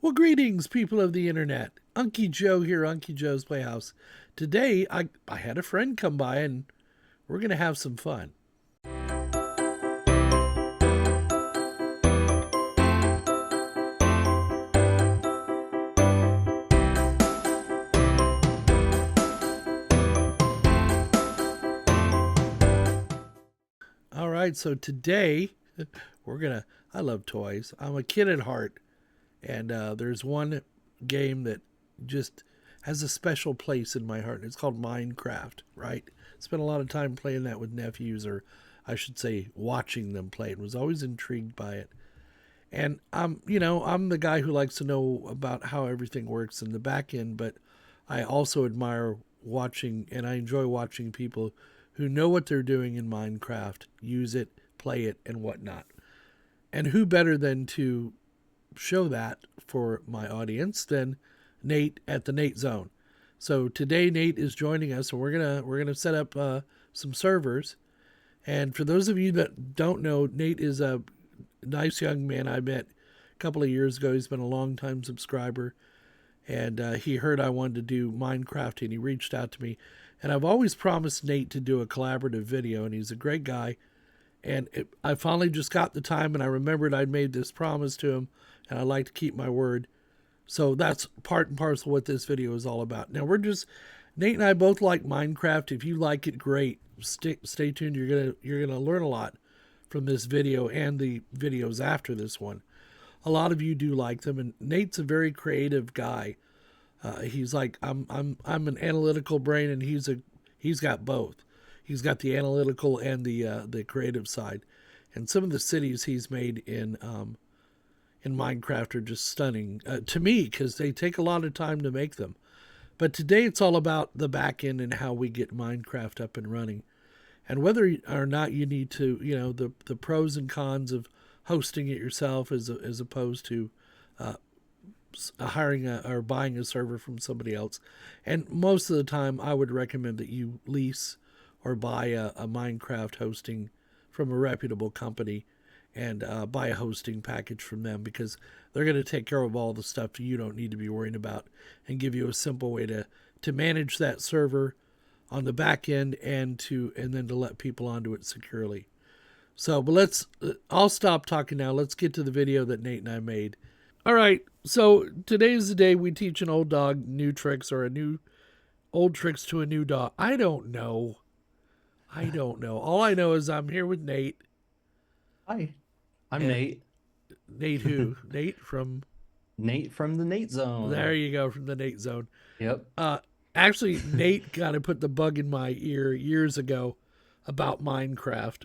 Well, greetings, people of the internet. Unky Joe here, Unky Joe's Playhouse. Today, I had a friend come by and we're going to have some fun. All right, so today, I love toys. I'm a kid at heart, and there's one game that just has a special place in my heart, and it's called Minecraft, right? Spent a lot of time playing that with nephews, or I should say, watching them play it. Was always intrigued by it. And I'm the guy who likes to know about how everything works in the back end, but I also admire watching and I enjoy watching people who know what they're doing in Minecraft, use it, play it, and whatnot. And who better than to show that for my audience than Nate at the NateZone. So today Nate is joining us, and we're gonna set up some servers. And for those of you that don't know, Nate is a nice young man I met a couple of years ago. He's been a long time subscriber, and he heard I wanted to do Minecraft, and he reached out to me. And I've always promised Nate to do a collaborative video, and he's a great guy. And I finally just got the time, and I remembered I'd made this promise to him, and I like to keep my word. So that's part and parcel what this video is all about. Now Nate and I both like Minecraft. If you like it, great. Stay tuned. You're gonna learn a lot from this video and the videos after this one. A lot of you do like them, and Nate's a very creative guy. He's like I'm an analytical brain, and he's got both. He's got the analytical and the creative side, and some of the cities he's made in Minecraft are just stunning to me because they take a lot of time to make them. But today it's all about the back end and how we get Minecraft up and running, and whether or not you need to, the pros and cons of hosting it yourself as opposed to hiring or buying a server from somebody else. And most of the time, I would recommend that you lease or buy a Minecraft hosting from a reputable company and buy a hosting package from them, because they're going to take care of all the stuff you don't need to be worrying about and give you a simple way to manage that server on the back end and then to let people onto it securely. So, but I'll stop talking now. Let's get to the video that Nate and I made. All right, so today's the day we teach an old dog new tricks, or old tricks to a new dog. I don't know. All I know is I'm here with Nate. Hi, I'm Nate. Nate who? Nate from The NateZone. There you go, from the NateZone. Yep. Actually, Nate kind of put the bug in my ear years ago about Minecraft,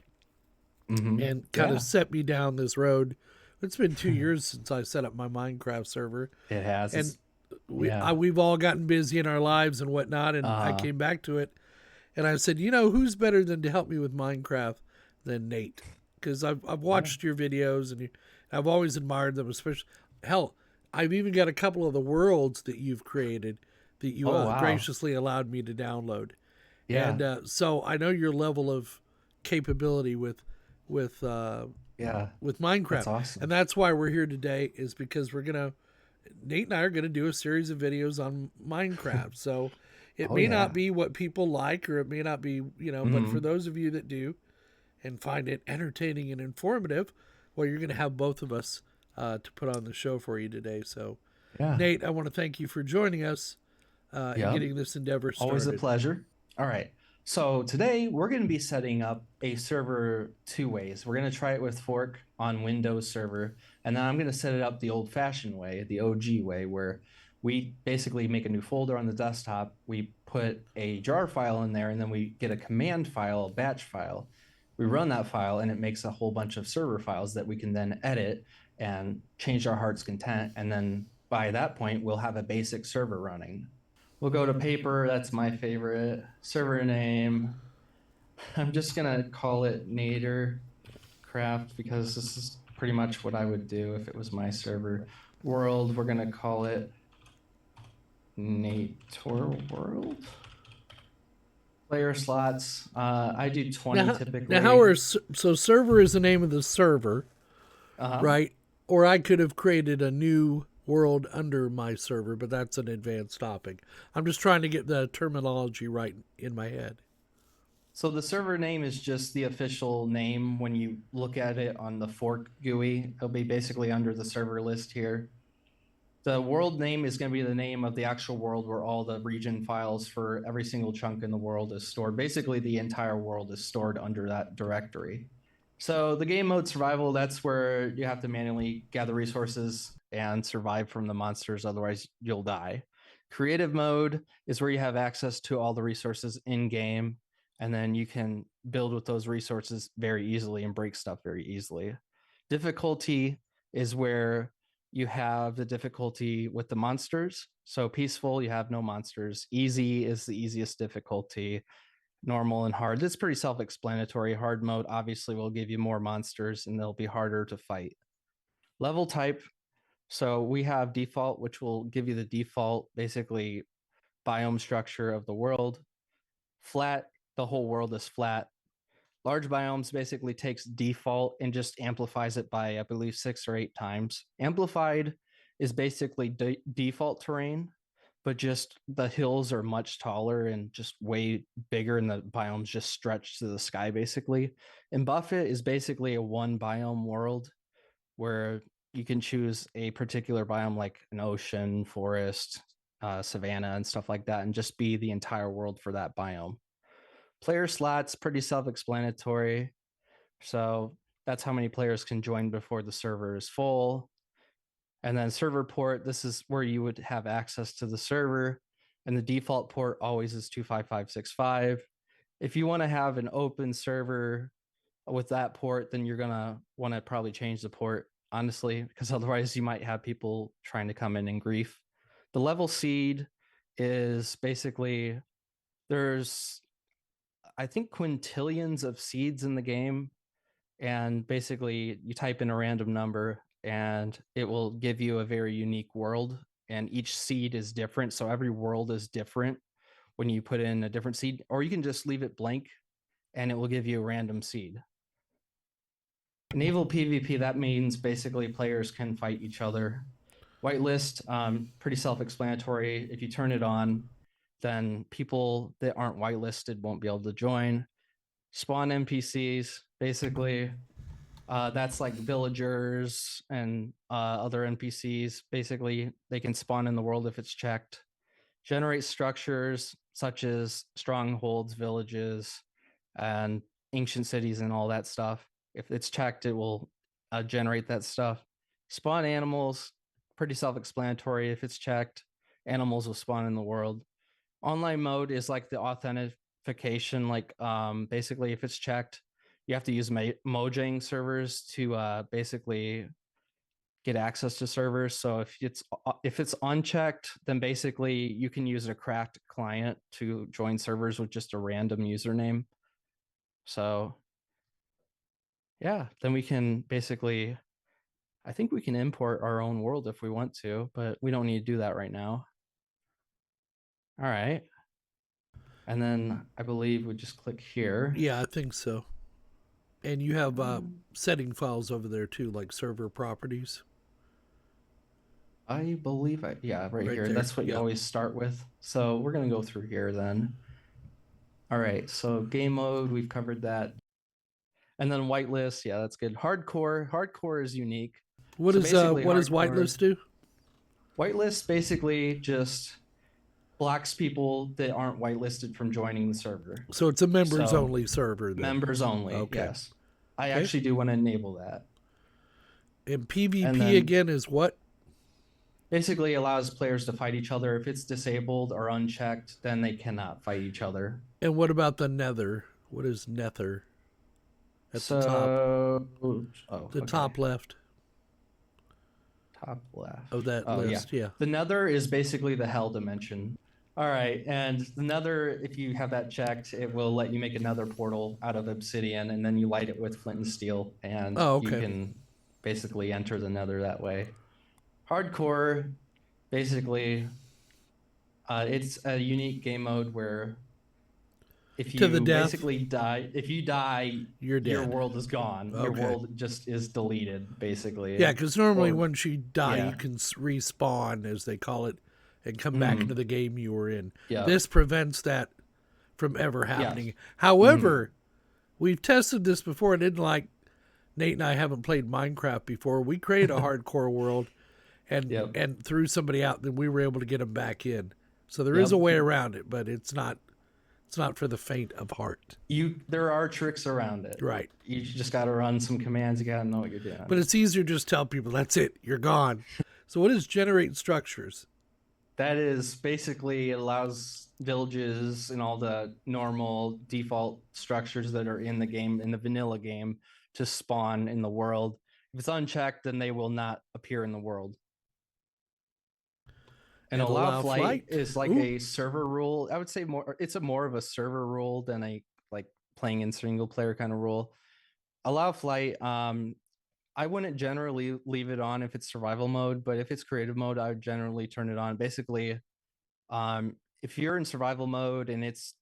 and kind of set me down this road. It's been 2 years since I set up my Minecraft server. It has. And we've all gotten busy in our lives and whatnot, and I came back to it, and I said, who's better than to help me with Minecraft than Nate? Because I've watched your videos, and I've always admired them. Especially, hell, I've even got a couple of the worlds that you've created that you graciously allowed me to download. Yeah. And so I know your level of capability with Minecraft. That's awesome. And that's why we're here today, is because Nate and I are gonna do a series of videos on Minecraft. So it may not be what people like, or it may not be, but for those of you that do and find it entertaining and informative, well, you're gonna have both of us to put on the show for you today. So Nate, I want to thank you for joining us and getting this endeavor started. Always a pleasure. All right. So today we're going to be setting up a server two ways. We're going to try it with Fork on Windows server, and then I'm going to set it up the old-fashioned way, the OG way, where we basically make a new folder on the desktop. We put a jar file in there, and then we get a command file, a batch file. We run that file, and it makes a whole bunch of server files that we can then edit and change our heart's content. And then by that point, we'll have a basic server running. We'll go to paper. That's my favorite. Server name. I'm just going to call it NaterCraft, because this is pretty much what I would do if it was my server. World, we're going to call it Nator World. Player slots. I do 20 typically. Now, so server is the name of the server, right? Or I could have created a new world under my server, but that's an advanced topic. I'm just trying to get the terminology right in my head. So the server name is just the official name when you look at it on the fork GUI. It'll be basically under the server list here. The world name is going to be the name of the actual world where all the region files for every single chunk in the world is stored. Basically, the entire world is stored under that directory. So the game mode survival, that's where you have to manually gather resources and survive from the monsters, otherwise you'll die. Creative mode is where you have access to all the resources in game, and then you can build with those resources very easily and break stuff very easily. Difficulty is where you have the difficulty with the monsters. So peaceful, you have no monsters. Easy is the easiest difficulty. Normal and hard. That's pretty self-explanatory. Hard mode obviously will give you more monsters and they'll be harder to fight. Level type. So we have default, which will give you the default, basically, biome structure of the world. Flat, the whole world is flat. Large biomes basically takes default and just amplifies it by, I believe, 6 or 8 times. Amplified is basically default terrain, but just the hills are much taller and just way bigger, and the biomes just stretch to the sky, basically. And Buffet is basically a one biome world where you can choose a particular biome like an ocean, forest, savanna, and stuff like that, and just be the entire world for that biome. Player slots, pretty self-explanatory. So that's how many players can join before the server is full. And then server port, this is where you would have access to the server. And the default port always is 25565. If you want to have an open server with that port, then you're going to want to probably change the port, honestly, because otherwise you might have people trying to come in grief. The level seed is basically there's I think quintillions of seeds in the game, and basically you type in a random number and it will give you a very unique world, and each seed is different, so every world is different when you put in a different seed, or you can just leave it blank and it will give you a random seed. Naval PvP, that means basically players can fight each other. Whitelist, pretty self-explanatory. If you turn it on, then people that aren't whitelisted won't be able to join. Spawn NPCs, basically. That's like villagers and other NPCs. Basically, they can spawn in the world if it's checked. Generate structures such as strongholds, villages, and ancient cities and all that stuff. If it's checked, it will generate that stuff. Spawn animals, pretty self-explanatory. If it's checked, animals will spawn in the world. Online mode is like the authentication, like basically if it's checked, you have to use Mojang servers to basically get access to servers. So if it's unchecked, then basically you can use a cracked client to join servers with just a random username. So yeah, then we can basically, I think we can import our own world if we want to, but we don't need to do that right now. All right. And then I believe we just click here. Yeah, I think so. And you have setting files over there too, like server properties I believe yeah, right right here. there. That's what you Yeah. always start with. So we're going to go through here then. All right. So game mode, we've covered that. And then whitelist, yeah, that's good. Hardcore is unique. So basically, What does hardcore, whitelist do? whitelist basically just blocks people that aren't whitelisted from joining the server. So it's a members So only server then. members only, Okay. yes. I Okay. actually do want to enable that. And And PvP then again is what? basically allows players to fight each other. If it's disabled or unchecked, then they cannot fight each other. And what about the nether? What is nether? At the top. So, oh, The okay. top left Top left. of that Oh, yeah. list. Yeah. The nether is basically the hell dimension. All right. And the nether, if you have that checked, it will let you make another portal out of obsidian, and then you light it with flint and steel, and Oh, you okay. can basically enter the nether that way. Hardcore, basically, it's a unique game mode where If To the you death, basically die, if you die, you're your dead. world is gone. Your Okay. world just is deleted, Yeah, basically. because normally Or once you die, you yeah, can respawn, as they call it, and come back into mm, the game you were in. yeah, This prevents that from ever yeah, happening. mm, However, we've tested this before. It didn't like Nate and I haven't played Minecraft before. We create a hardcore world yep, and threw somebody out, then we were able to get them back in. So there is a yep. way around it, but it's not for the faint of heart. There are tricks around it. Right. You just got to run some commands. You got to know what you're But doing. it's easier to just tell people that's it, you're gone. So what is generate structures? That is basically it allows villages and all the normal default structures that are in the game, in the vanilla game, to spawn in the world. If it's unchecked, then they will not appear in the world. And And allow allow flight flight? is like Ooh. a server rule. I would say it's a more of a server rule than a like playing in single player kind of rule. Allow flight. I wouldn't generally leave it on if it's survival mode, but if it's creative mode, I would generally turn it on. Basically, if you're in survival mode and it's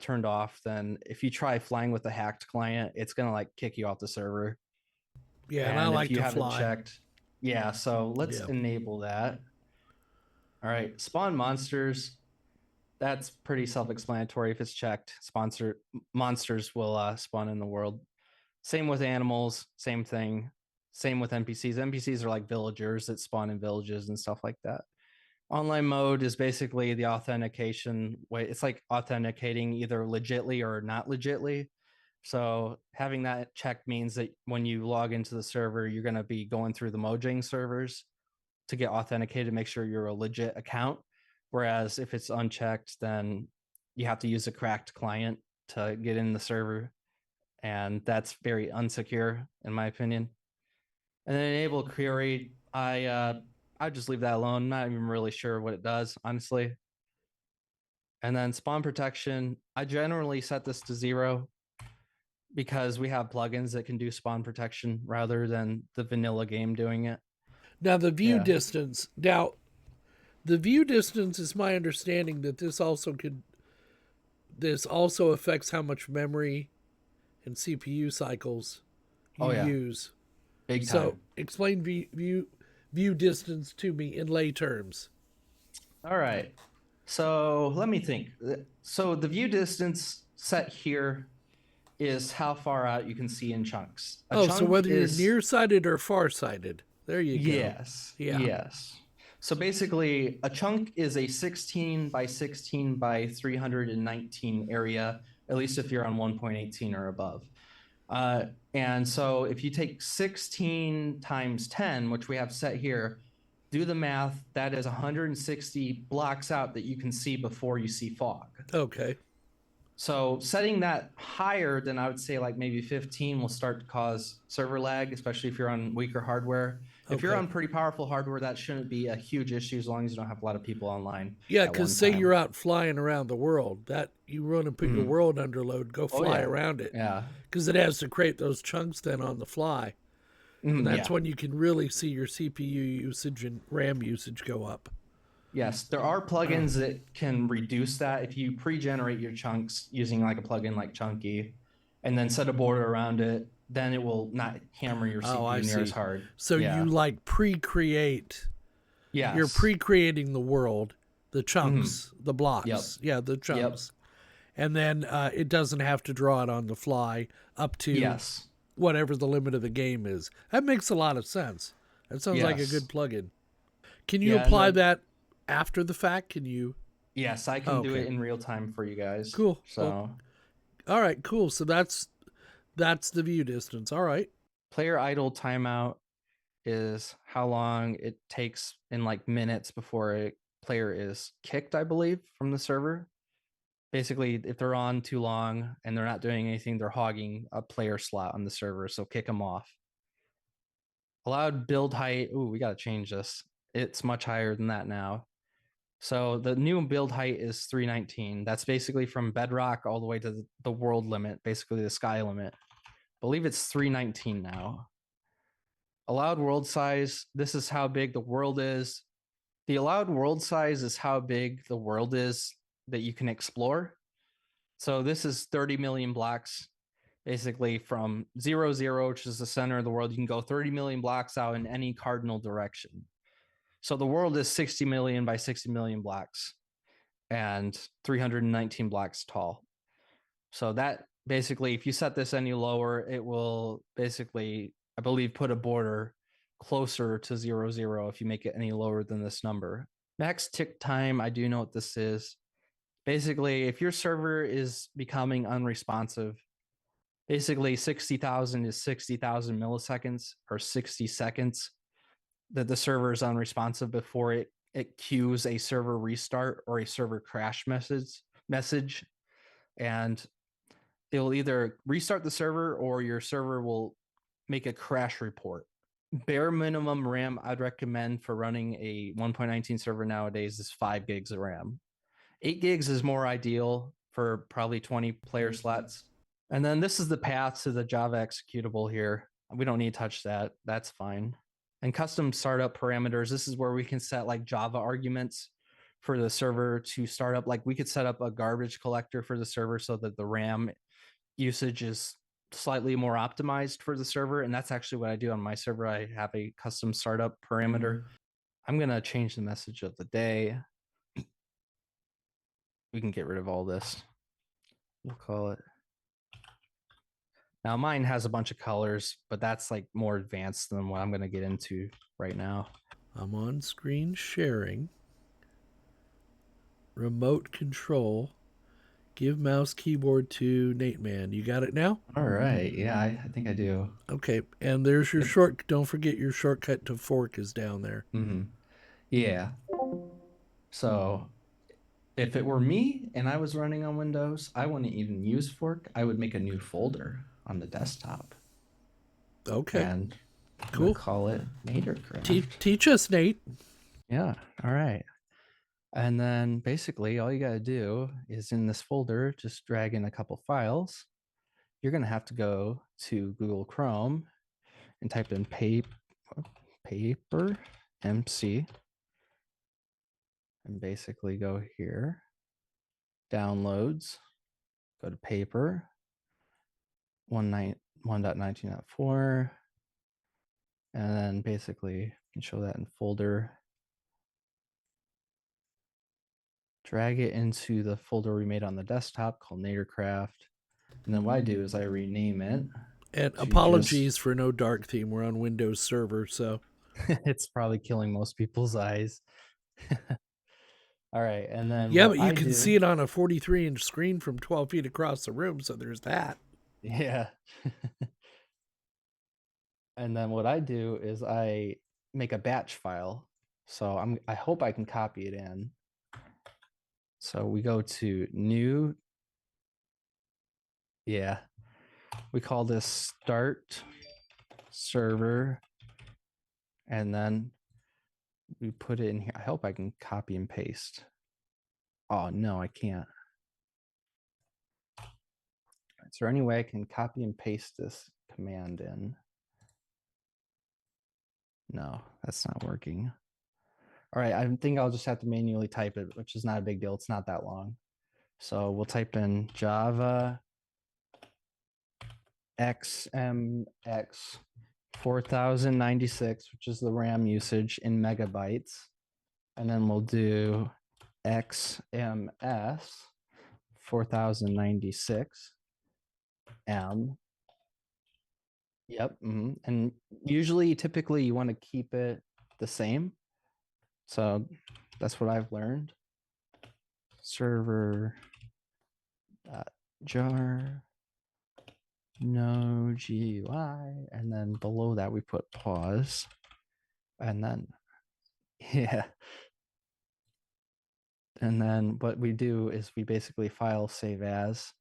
turned off, then if you try flying with a hacked client, it's gonna like kick you off the server. Yeah, and I And if like you to haven't fly. checked, yeah, so let's Yeah. enable that. All right, spawn monsters. That's pretty self-explanatory. If it's checked, sponsor monsters will spawn in the world. Same with animals, same thing. Same with NPCs. NPCs are like villagers that spawn in villages and stuff like that. Online mode is basically the authentication way. It's like authenticating either legitly or not legitly. So having that checked means that when you log into the server, you're going to be going through the Mojang servers to get authenticated, make sure you're a legit account. Whereas if it's unchecked, then you have to use a cracked client to get in the server. And that's very unsecure, in my opinion. And then enable query, I just leave that alone. I'm not even really sure what it does, honestly. And then spawn protection, I generally set this to 0 because we have plugins that can do spawn protection rather than the vanilla game doing it. Now the view Yeah. distance. Now the view distance is my understanding that this also affects how much memory and CPU cycles you Oh yeah, use. big So time. explain view distance to me in lay terms. All right. So let me think. So the view distance set here is how far out you can see in chunks. A Oh, so chunk whether you're is nearsighted or farsighted. There you go. yes, Yeah. yes. So basically, a chunk is a 16 by 16 by 319 area, at least if you're on 1.18 or above. And so if you take 16 times 10, which we have set here, do the math, that is 160 blocks out that you can see before you see fog. Okay. So setting that higher than I would say like maybe 15 will start to cause server lag, especially if you're on weaker hardware. If you're Okay. on pretty powerful hardware, that shouldn't be a huge issue as long as you don't have a lot of people online Yeah, at because one say time. you're out flying around the world, that you run and put your Mm. world under load, go Oh fly yeah, around it, yeah, because it has to create those chunks then on the fly, and that's yeah. when you can really see your CPU usage and RAM usage go up. Yes, there are plugins that can reduce that if you pre-generate your chunks using like a plugin like Chunky, and then set a border around it. Then it will not hammer your Oh, I CPU near as see. hard. So you Yeah. like pre-create. You're Yes. pre-creating the world, the Mm-hmm. chunks, the Yep. blocks. Yeah, the Yep. chunks, and then it doesn't have to draw it on the fly up to Yes. whatever the limit of the game is. That makes a lot of sense. That sounds like a good Yes. plugin. Can you Yeah. And apply then, that after the fact? Can you? yes, I Oh, can do okay, it in real time for you guys. cool. Well, So, all right, cool. So that's the view distance. All right. player idle timeout is how long it takes in like minutes before a player is kicked, I believe, from the server. Basically, if they're on too long and they're not doing anything, they're hogging a player slot on the server. So kick them off. Allowed build height. Ooh, we got to change this. It's much higher than that now. So the new build height is 319. That's basically from bedrock all the way to the world limit, basically the sky limit. I believe it's 319 now. Allowed world size. This is how big the world is. The allowed world size is how big the world is that you can explore. So this is 30 million blocks, basically from 0, 0, which is the center of the world. You can go 30 million blocks out in any cardinal direction. So the world is 60 million by 60 million blocks and 319 blocks tall. So that basically, if you set this any lower, it will basically, I believe, put a border closer to 0, 0 if you make it any lower than this number. Max tick time, I do know what this is. Basically, if your server is becoming unresponsive, basically 60,000 is 60,000 milliseconds or 60 seconds that the server is unresponsive before it queues a server restart or a server crash message, and it will either restart the server or your server will make a crash report. Bare minimum RAM I'd recommend for running a 1.19 server nowadays is 5 gigs of RAM. 8 gigs is more ideal for probably 20 player slots. And then this is the path to the Java executable here. We don't need to touch that. That's fine. And custom startup parameters. This is where we can set like Java arguments for the server to start up. Like we could set up a garbage collector for the server so that the RAM usage is slightly more optimized for the server. And that's actually what I do on my server. I have a custom startup parameter. I'm going to change the message of the day. We can get rid of all this. We'll call it. Now mine has a bunch of colors, but that's like more advanced than what I'm going to get into right now. I'm on screen sharing. Remote control. Give mouse keyboard to Nate Man. You got it now? All right. Yeah, I think I do. Okay. And there's your Yep. short. Don't forget your shortcut to fork is down there. Mm-hmm. Yeah. So if it were me and I was running on Windows, I wouldn't even use Fork. I would make a new folder on the desktop Okay. and I'm gonna Cool. call it NateCraft. Teach us, Nate. Yeah. All right. And then basically all you got to do is in this folder, just drag in a couple files. You're going to have to go to Google Chrome and type in paper MC and basically go here, downloads, go to paper 1.19.4, and then basically you can show that in folder. Drag it into the folder we made on the desktop called NateCraft. And then what I do is I rename it. And To apologies for no dark theme. We're on Windows Server, so it's probably killing most people's eyes. All right, and then yeah, what but you I can do, see it on a 43-inch screen from 12 feet across the room. So there's that. yeah. And then what I do is I make a batch file. So I hope I can copy it in. So we go to new. Yeah. We call this start server. And then we put it in here. I hope I can copy and paste. Oh, no, I can't. Is there any way I can copy and paste this command in? No, that's not working. All right, I think I'll just have to manually type it, which is not a big deal. It's not that long. So we'll type in Java XMX 4096, which is the RAM usage in megabytes. And then we'll do XMS 4096 M. Yep. And usually, typically, you want to keep it the same. So that's what I've learned. Server jar no GUI, and then below that we put pause, and then yeah, and then what we do is we basically file save as,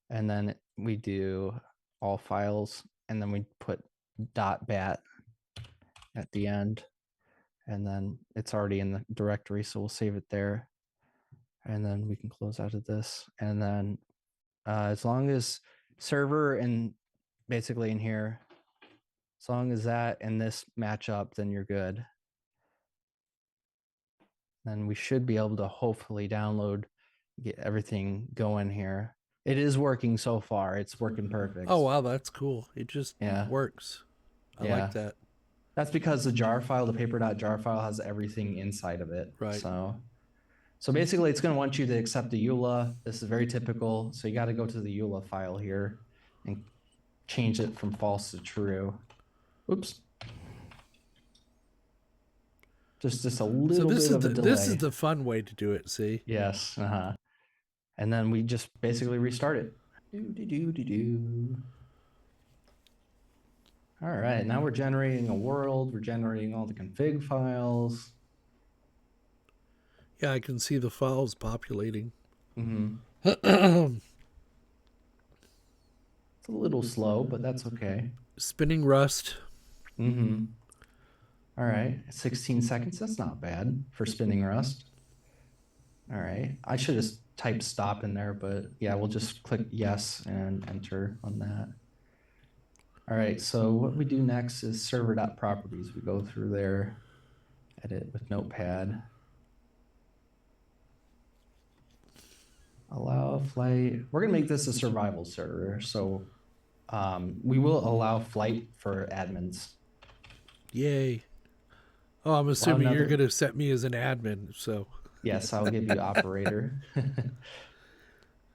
and then we do all files, and then we put .bat at the end, and then it's already in the directory, so we'll save it there, and then we can close out of this, and then as long as server and basically in here, as long as that and this match up, then you're good. Then we should be able to hopefully download, get everything going here. It is working so far. It's working Oh perfect. wow, that's cool. It just Yeah. works. I like Yeah. that. That's because the jar file, the paper.jar file, has everything inside of it. Right. So basically, it's going to want you to accept the EULA. This is very typical. So you got to go to the EULA file here and change it from false to true. Oops. Just a So little this bit is of a this is delay. the fun way to do it. See. Yes. Uh-huh. And then we just basically restart it. Do. All right. Now we're generating a world. We're generating all the config files. Yeah, I can see the files populating. Mm-hmm. It's a little slow, but that's okay. Spinning Rust. Mm-hmm. All right. 16 seconds. That's not bad for spinning Rust. All right. I should have typed stop in there, but yeah, we'll just click yes and enter on that. All right. So what we do next is server.properties. We go through there, edit with Notepad. Allow flight. We're going to make this a survival server. So we will allow flight for admins. Yay. Oh, I'm Allow assuming you're another. going to set me as an admin. So, Yes, I'll give you operator.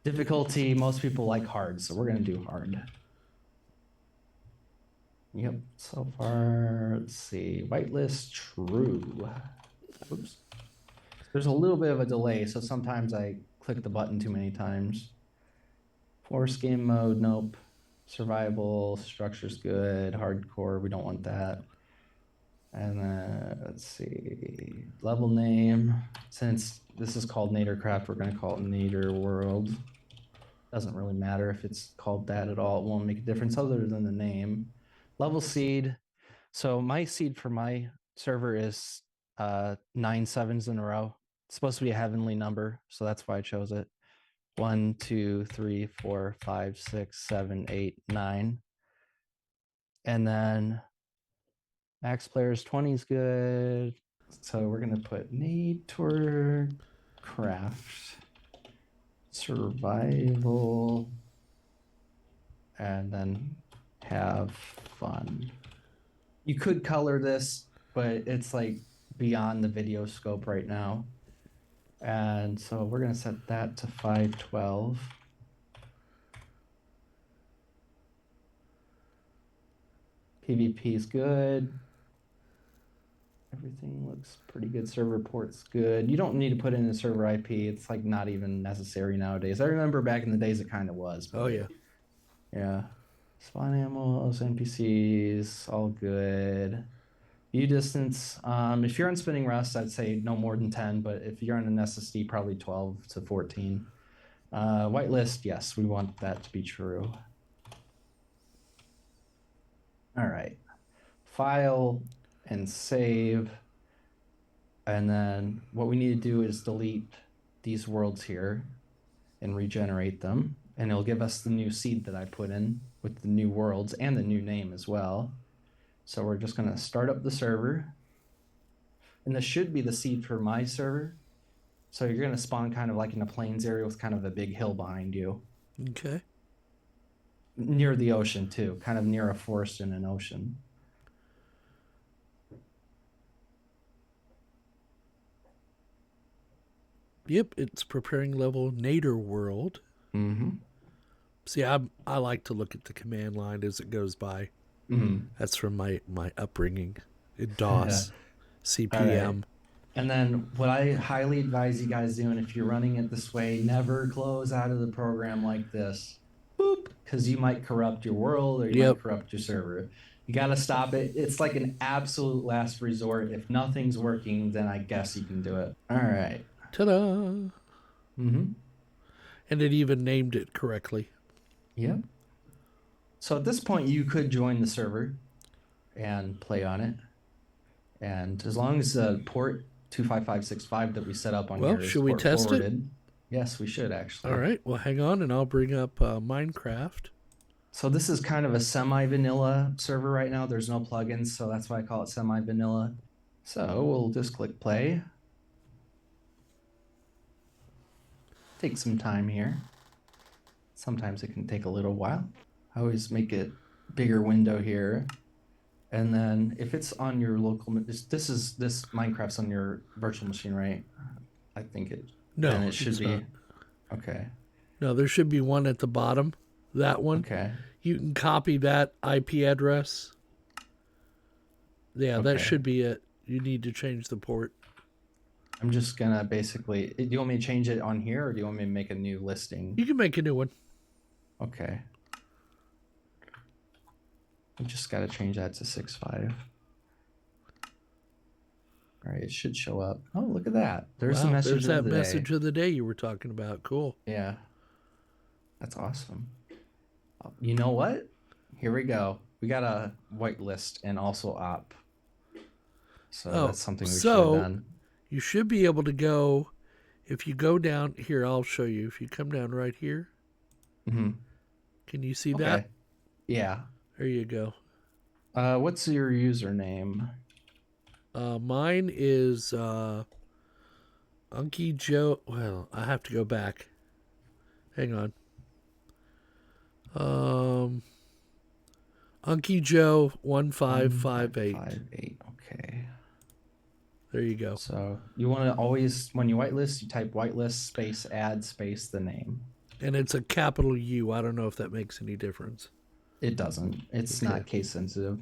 Difficulty, most people like hard, so we're going to do hard. Yep, so far, let's see. Whitelist, true. Oops. There's a little bit of a delay, so sometimes I click the button too many times. Force game mode, nope. Survival, structure's good. Hardcore, we don't want that. And then let's see, level name. Since this is called Nadercraft, we're going to call it Nader World. Doesn't really matter if it's called that at all. It won't make a difference other than the name. Level seed. So my seed for my server is 9 sevens in a row. It's supposed to be a heavenly number, so that's why I chose it. 1, 2, 3, 4, 5, 6, 7, 8, 9. And then max players 20 is good. So we're gonna put Nader Craft Survival and then have fun. You could color this, but it's like beyond the video scope right now. And so we're going to set that to 512. PvP is good. Everything looks pretty good. Server port's good. You don't need to put in a server IP. It's like not even necessary nowadays. I remember back in the days it kind of was, oh but yeah. yeah. Spawn animals, NPCs, all good. View distance. If you're on spinning rust, I'd say no more than 10, but if you're on an SSD, probably 12 to 14. Whitelist, yes, we want that to be true. All right. File and save. And then what we need to do is delete these worlds here and regenerate them. And it'll give us the new seed that I put in with the new worlds and the new name as well. So we're just going to start up the server. And this should be the seed for my server. So you're going to spawn kind of like in a plains area with kind of a big hill behind you. Okay. Near the ocean too, kind of near a forest and an ocean. Yep, it's preparing level Nader World. Mm-hmm. See, I like to look at the command line as it goes by. Mm-hmm. That's from my upbringing in Yeah. DOS, All right. CPM. And then what I highly advise you guys doing if you're running it this way, never close out of the program like this. Boop, because you might corrupt your world or you might Yep. corrupt your server. You got to stop it. It's like an absolute last resort. If nothing's working, then I guess you can do it. All right. Ta-da! Mm-hmm. And it even named it correctly. Yep. So at this point, you could join the server and play on it. And as long as the port 25565 that we set up on Well, here is should we port test it? forwarded, yes, we should actually. All right. Well, hang on, and I'll bring up Minecraft. So this is kind of a semi-vanilla server right now. There's no plugins, so that's why I call it semi-vanilla. So we'll just click play. Take some time here. Sometimes it can take a little while. I always make it bigger window here. And then if it's on your local, this Minecraft's on your virtual machine, right? I think then No, it should it's not. be. Okay. No, there should be one at the bottom. That one. Okay. You can copy that IP address. Yeah, that Okay. should be it. You need to change the port. I'm just gonna basically, do you want me to change it on here or do you want me to make a new listing? You can make a new one. Okay. I just got to change that to 6.5. All right, it should show up. Oh, look at that. There's the Wow, message there's of that the day. message of the day you were talking about. Cool. Yeah, that's awesome. You know what? Here we go. We got a whitelist and also op. So Oh, that's something we should have so done. you should be able to go. If you go down here, I'll show you. If you come down right here, Hmm. can you see Okay. that? Yeah. There you go. What's your username? Mine is Unky Joe. Well, I have to go back. Hang on. Unky Joe 1558. 1558. Okay. There you go. So you want to always, when you whitelist, you type whitelist space add space the name. And it's a capital U. I don't know if that makes any difference. It doesn't. It's Okay. not case sensitive.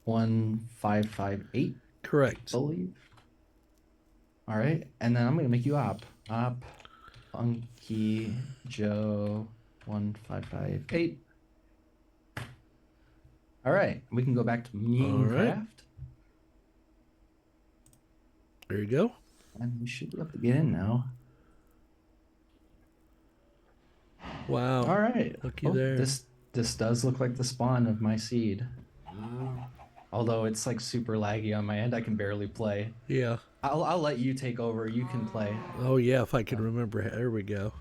1558, I Correct. believe. All right, and then I'm gonna make you op funky Joe 1558. All right, we can go back to Minecraft, There you go. and we should be able to get in now. Wow. All right, Looky there. This does look like the spawn of my seed. Although it's like super laggy on my end, I can barely play. Yeah. I'll let you take over. You can play. Oh, yeah, if I can remember. There we go.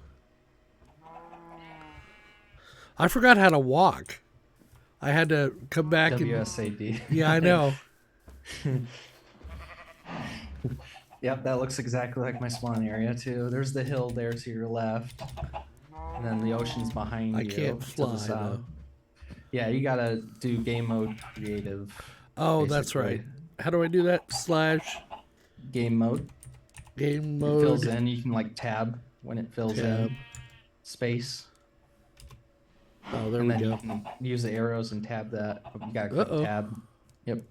I forgot how to walk. I had to come back WSAD. Yeah, I know. Yep, that looks exactly like my spawn area too. There's the hill there to your left, and then the ocean's behind you. I can't to the fly, south. though. Yeah, you gotta do game mode creative. Oh, that's basically. right. How do I do that? / Game mode. game It fills mode. in. You can like tab when it fills Tab. in. Space. Oh, there And we then you go. can use the arrows and tab that. You gotta click Uh-oh. tab. Yep.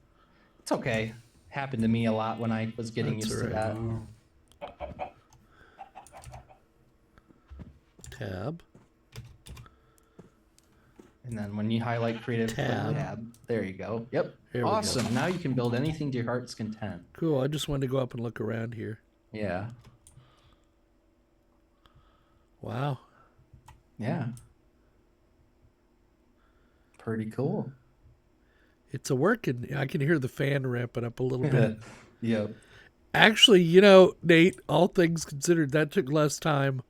It's okay. Happened to me a lot when I was getting That's used to all that. Tab. And then when you highlight creative, click Tab. tab. There you go. Yep. There we go. Awesome. Now you can build anything to your heart's content. Cool. I just wanted to go up and look around here. Yeah. Wow. Yeah. Pretty cool. It's a working. I can hear the fan ramping up a little bit. Yep. Actually, Nate, all things considered, that took less time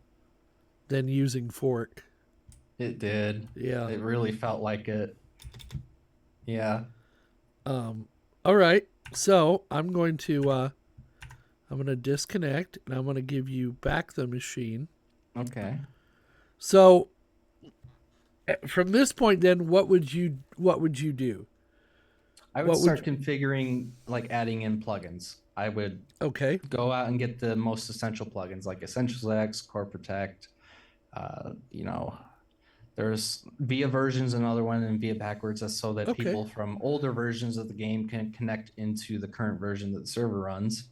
than using Fork. It did. Yeah. It really felt like it. Yeah. All right. So I'm going to disconnect and I'm going to give you back the machine. Okay. So from this point, then, what would you do? I would start configuring, like adding in plugins. I would Okay. go out and get the most essential plugins like Essentials X, Core Protect. There's VIA versions, another one, and VIA backwards. That's so that people from older versions of the game can connect into the current version that the server runs.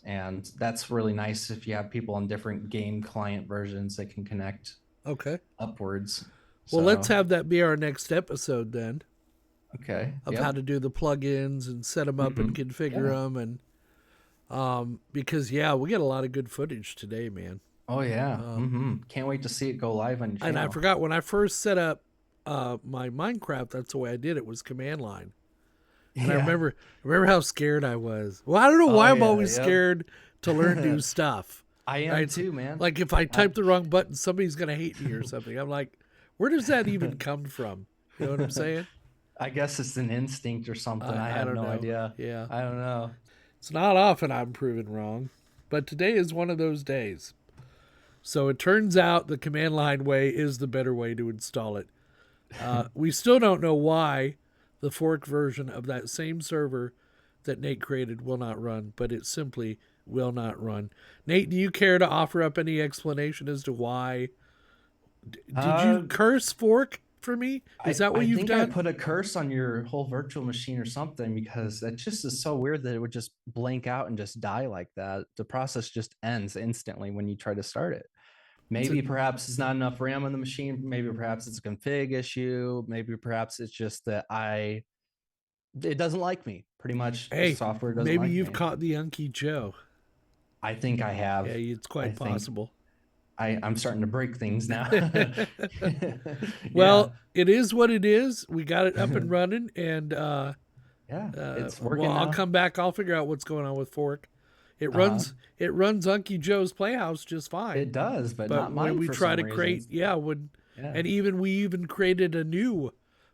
And that's really nice if you have people on different game client versions that can connect upwards. Well, let's have that be our next episode then. Okay. Of how to do the plugins and set them up and configure them, and because we get a lot of good footage today, man. Oh yeah. Can't wait to see it go live on your channel. And I forgot when I first set up my Minecraft. That's the way I did it. Was command line. And I remember how scared I was. Well, I don't know why I'm always scared to learn new stuff. I am too, man. Like if I type the wrong button, somebody's gonna hate me or something. I'm like, where does that even come from? You know what I'm saying? I guess it's an instinct or something. I have no idea. Yeah. I don't know. It's not often I'm proven wrong, but today is one of those days. So it turns out the command line way is the better way to install it. We still don't know why the fork version of that same server that Nate created will not run, but it simply will not run. Nate, do you care to offer up any explanation as to why? Did you Uh, curse fork for me? Is that what I you've think I done? put a curse on your whole virtual machine or something because that just is so weird that it would just blank out and just die like that. The process just ends instantly when you try to start it. It's a, Maybe perhaps it's not enough RAM on the machine. Maybe perhaps it's a config issue. Maybe perhaps it's just that it doesn't like me. Pretty much the hey, software doesn't maybe like you've me. caught the Unky Joe. I think I Yeah, have. it's I quite think possible. I'm starting to break things now. Yeah. Well, it is what it is. We got it up and running, and Yeah, it's well, working I'll now. come back. I'll figure out what's going on with Fork. It Uh, runs. It runs Unky Joe's Playhouse just fine. it does, but But not when mine we for try some to reason. create, yeah, when Yeah. and even we even created a new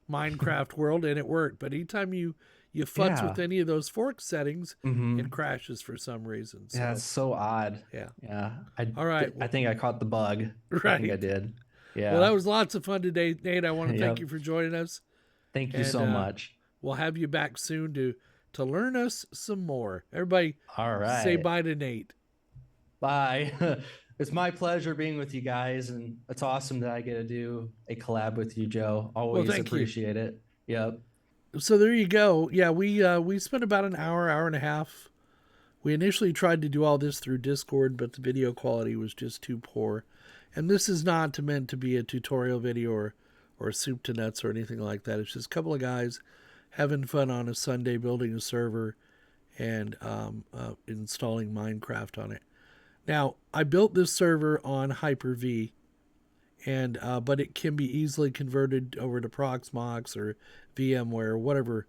Minecraft world and it worked. But anytime you futz with Yeah. any of those Fork settings, it Hmm. crashes for some reason. Yeah, So it's so odd. yeah. Yeah. All right. I Well, think I caught the bug. I think I right. did. Well, that Yeah. was lots of fun today, Nate. I want to thank you Yep. for joining us, Thank you and so much. we'll have you back soon to learn us some more. Everybody, All say right. bye to Nate. Bye. It's my pleasure being with you guys, and it's awesome that I get to do a collab with you, Joe. Well, Always thank you. appreciate it. Yep. So there you go. Yeah, we spent about an hour and a half. We initially tried to do all this through Discord, but the video quality was just too poor. And this is not meant to be a tutorial video or soup to nuts or anything like that. It's just a couple of guys having fun on a Sunday building a server and installing Minecraft on it. Now, I built this server on Hyper-V, and but it can be easily converted over to Proxmox or VMware or whatever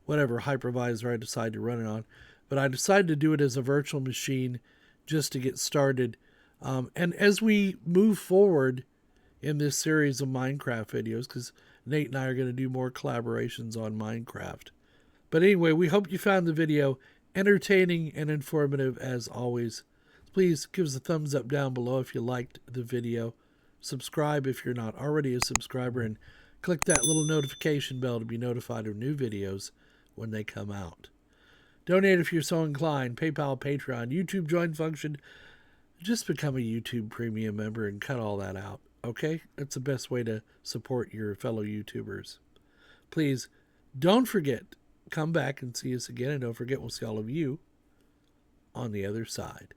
hypervisor I decide to run it on. But I decided to do it as a virtual machine just to get started. And as we move forward in this series of Minecraft videos, because Nate and I are going to do more collaborations on Minecraft. But anyway, we hope you found the video entertaining and informative as always. Please give us a thumbs up down below if you liked the video. Subscribe if you're not already a subscriber, and click that little notification bell to be notified of new videos when they come out. Donate if you're so inclined. PayPal, Patreon, YouTube join function. Just become a YouTube premium member and cut all that out. Okay? That's the best way to support your fellow YouTubers. Please don't forget, come back and see us again. And don't forget, we'll see all of you on the other side.